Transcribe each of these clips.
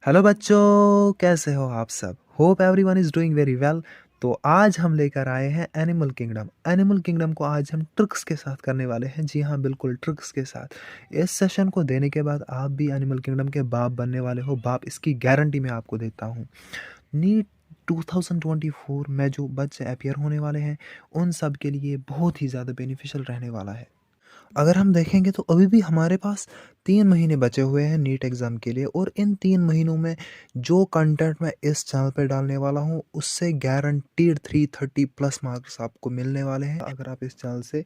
Hello बच्चों, कैसे हो आप सब? Hope everyone is doing very well. तो आज हम लेकर आए हैं एनिमल किंगडम। एनिमल किंगडम को आज हम ट्रिक्स के साथ करने वाले हैं। जी हाँ, बिल्कुल ट्रिक्स के साथ। इस सेशन को देने के बाद आप भी एनिमल किंगडम के बाप बनने वाले हो। बाप, इसकी गारंटी मैं आपको देता हूँ। नीट 2024 में जो बच्चे अपीयर होने वाले हैं, उन सब के लिए बहुत ही ज़्यादा बेनिफिशियल रहने वाला है। अगर हम देखेंगे तो अभी भी हमारे पास 3 महीने बचे हुए हैं नीट एग्ज़ाम के लिए, और इन 3 महीनों में जो कंटेंट मैं इस चैनल पे डालने वाला हूँ, उससे गारंटीड 330 प्लस मार्क्स आपको मिलने वाले हैं अगर आप इस चैनल से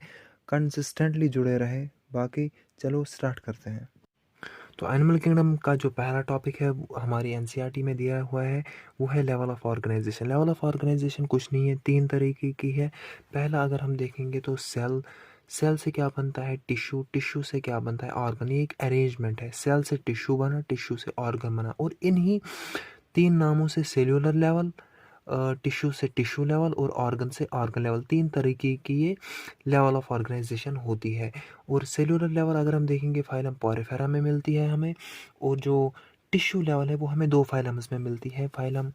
कंसिस्टेंटली जुड़े रहे। बाकी चलो स्टार्ट करते हैं। तो एनिमल किंगडम का जो पहला टॉपिक है वो हमारी एनसीईआरटी में दिया हुआ है, वो है level of organisation. Level of organisation कुछ नहीं है, 3 तरीके की है। पहला अगर हम देखेंगे तो सेल। सेल से क्या बनता है? टिश्यू। टिश्यू से क्या बनता है? ऑर्गन। ये एक अरेंजमेंट है। सेल से टिश्यू बना, टिश्यू से ऑर्गन बना, और इन्हीं 3 नामों से सेल्यूलर लेवल, टिश्यू से टिश्यू लेवल और ऑर्गन से ऑर्गन लेवल, 3 तरीके की ये लेवल ऑफ ऑर्गेनाइजेशन होती है। और सेल्यूलर लेवल अगर हम देखेंगे फाइलम पोरिफेरा में मिलती है हमें, और जो टिश्यू लेवल है वो हमें 2 फाइलम्स में मिलती है, फाइलम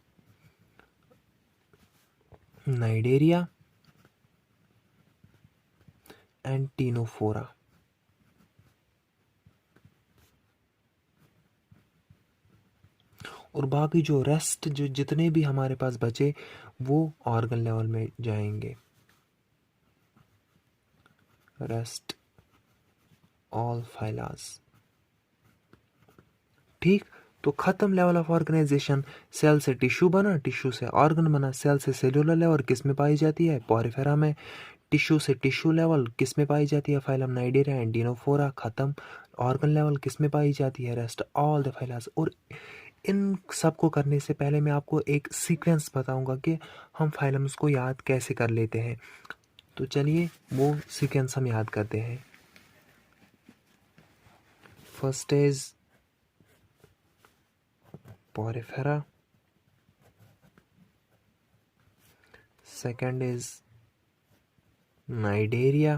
नाइडेरिया एंड टीनोफोरा। और बाकी जो रेस्ट, जो जितने भी हमारे पास बचे, वो ऑर्गन लेवल में जाएंगे। Rest all phylas. ठीक। तो खत्म लेवल ऑफ ऑर्गेनाइजेशन। सेल से टिश्यू बना, टिश्यू से ऑर्गन बना। सेल से सेल्यूलर लेवल किस में पाई जाती है? पोरिफेरा में। टिश्यू से टिश्यू लेवल किस में पाई जाती है? Phylum Cnidaria and Ctenophora. खत्म। ऑर्गन लेवल किस में पाई जाती है? Rest all the phylas. और इन सब को करने से पहले मैं आपको एक सीक्वेंस बताऊंगा कि हम फाइलम्स को याद कैसे कर लेते हैं। तो चलिए वो सीक्वेंस हम याद करते हैं। First is Porifera, second is Nidaria,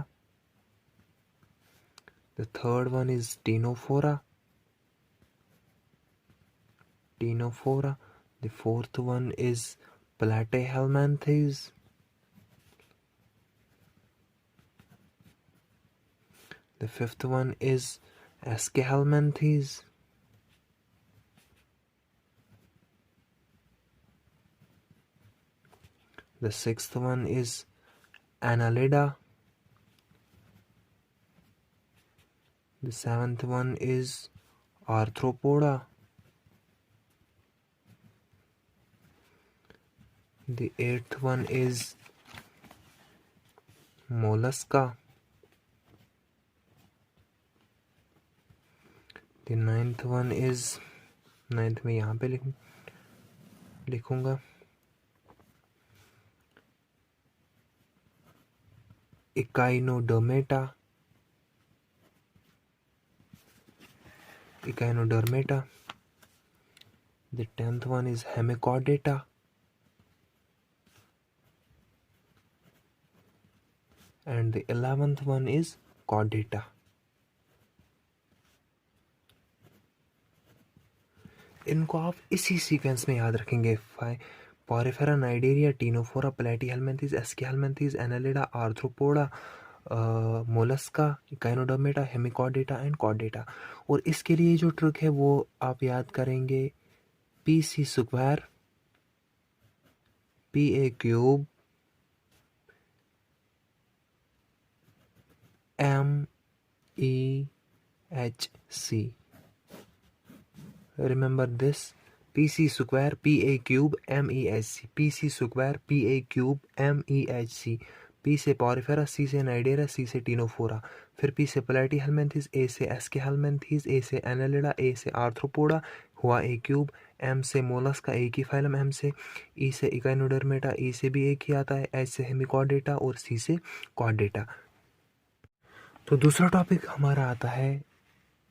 the third one is Ctenophora, the fourth one is Platyhelminthes, the fifth one is Aschelminthes, the sixth one is Annelida, the seventh one is Arthropoda, the eighth one is Mollusca, the ninth one is, ninth में यहाँ पे लिखूंगा, Echinodermata, the 10th one is Hemichordata, and the 11th one is Chordata. इनको आप इसी sequence में याद रखेंगे। Porifera, Cnidaria, Ctenophora, Platyhelminthes, Aschelminthes, Annelida, Arthropoda, Mollusca, Echinodermata, Hemichordata and Chordata. और इसके लिए जो ट्रिक है वो आप याद करेंगे, P C square, P A cube, M E H C. Remember this, PC square PA cube MEHC, PC square PA cube MEHC। P से पोरिफेरा, C से नाइडेरा, C से टीनोफोरा, फिर P से प्लेटीहेल्मिंथेस, A से एस्कीहेल्मिंथेस, A से एनालिडा, A से arthropoda, हुआ A cube. M से मोलस्का, एक ही फाइलम M से। E से इकाइनोडर्मेटा, E से भी एक ही आता है। H से हेमिकॉर्डेटा और C से कॉर्डेटा। तो दूसरा टॉपिक हमारा आता है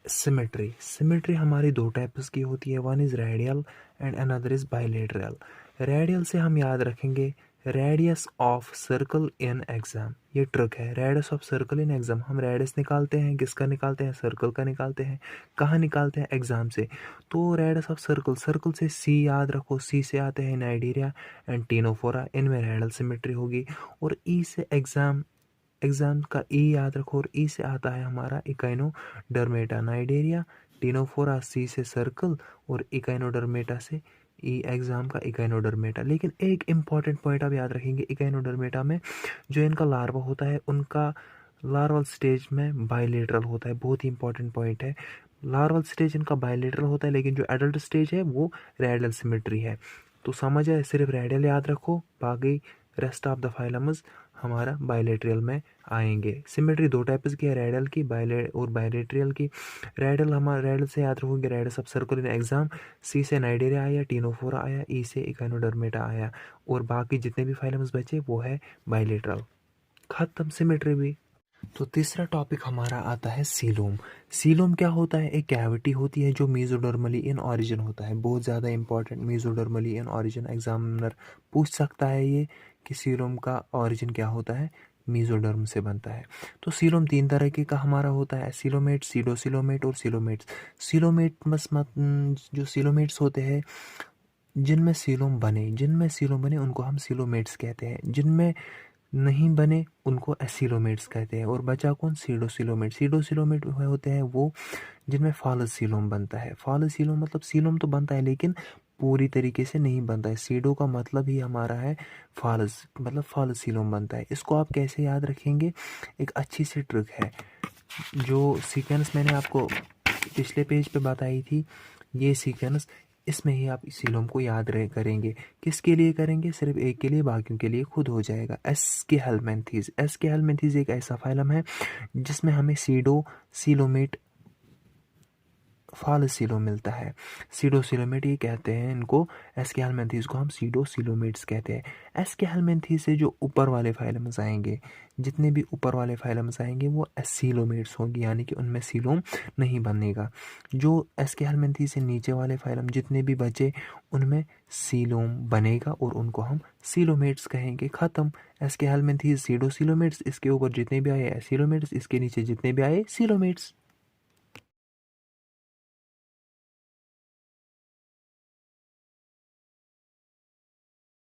सिमेट्री। सिमेट्री हमारी 2 टाइप्स की होती है, one is radial and another is bilateral. Radial से हम याद रखेंगे radius of circle in exam, ये ट्रिक है। Radius of circle in exam, हम रेडियस निकालते हैं, किसका निकालते हैं, सर्कल का निकालते हैं। कहाँ निकालते हैं, एग्जाम से। तो रेडियस ऑफ सर्कल, सर्कल से सी याद रखो, सी से आते हैं नाइजीरिया एंड टीनोफोरा, इनमें रेडियल सिमेट्री होगी। और ई से एग्जाम, एग्जाम का ई याद रखो, और ई से आता है हमारा इकाइनोडर्मेटा, नाइजीरिया, टीनोफोरा सी से सर्कल, और इकाइनोडर्मेटा से ई एग्जाम का इकाइनोडर्मेटा। लेकिन एक इम्पॉर्टेंट पॉइंट आप याद रखेंगे, इकाइनोडर्मेटा में जो इनका लार्वा होता है, उनका लार्वल स्टेज में बायलेटरल होता है। बहुत ही इंपॉर्टेंट पॉइंट है, लार्वल स्टेज इनका बायलेटरल होता है, लेकिन जो एडल्ट स्टेज है वो रेडियल सिमेट्री है। तो समझ आए, सिर्फ रेडियल याद रखो, बाकी रेस्ट ऑफ द फाइलम्स हमारा बायलेटरल में आएंगे। सिमेट्री दो टाइप्स की है, रेडियल की और बायलेटरल की। रेडियल, हमारा रेडियल से याद रखोगे, radius of circle in exam, C से नाइजीरिया आया, टीनोफोरा आया, ई से इकाइनोडर्मेटा आया, और बाकी जितने भी फाइलम्स बचे वो है बायलेटरल। खत्म सिमेट्री भी। तो तीसरा टॉपिक हमारा आता है सीलोम। सीलोम क्या होता है, एक कैविटी होती है जो मेसोडर्मली इन ऑरिजिन होता है। बहुत ज़्यादा इंपॉर्टेंट, मेसोडर्मली इन ऑरिजिन, एग्जामिनर पूछ सकता है ये कि सीलोम का ऑरिजिन क्या होता है, मेसोडर्म से बनता है। तो सीलोम तीन तरह के का हमारा होता है, सीलोमेट, सीडोसिलोमेट और सीलोमेट्स। सीलोमेट जो सीलोमेट्स होते हैं जिनमें सीलोम बने उनको हम सीलोमेट्स कहते हैं। जिनमें नहीं बने उनको एसिलोमेट्स कहते हैं। और बचा कौन, सीडोसिलोमेट। सीडोसिलोमेट होते हैं वो जिनमें फॉलस सीलोम बनता है। फॉलस सीलोम मतलब सीलोम तो बनता है लेकिन पूरी तरीके से नहीं बनता है। सीडो का मतलब ही हमारा है फॉलस, मतलब फॉलस सीलोम बनता है। इसको आप कैसे याद रखेंगे, एक अच्छी सी ट्रिक है। जो सीक्वेंस मैंने आपको पिछले पेज पे बताई थी, ये सीक्वेंस, इसमें ही आप सीलोम को याद करेंगे। किसके लिए करेंगे, सिर्फ एक के लिए, बाकियों के लिए खुद हो जाएगा। एस के हेलमेंथीज एक ऐसा फाइलम है जिसमें हमें सीडो सीलोमेट फालसीलो मिलता है। सीडोसिलोमेट ये कहते हैं इनको, एस्केलमेंथीज को हम सीडोसिलोमेट्स कहते हैं। एस्केलमेंथीज से जो ऊपर वाले फाइलम्स आएंगे, जितने भी ऊपर वाले फाइलम्स आएंगे वो एसिलोमेट्स होंगे, यानी कि उनमें सीलोम नहीं बनेगा। जो एस्केलमेंथीज से नीचे वाले फाइलम जितने भी बचे उनमें सीलोम बनेगा और उनको हम सीलोमेट्स कहेंगे। खत्म, एस्केलमेंथीज सीडोसिलोमेट्स, इसके ऊपर जितने भी आए एसिलोमेट्स, इसके नीचे जितने भी आए सीलोमेट्स।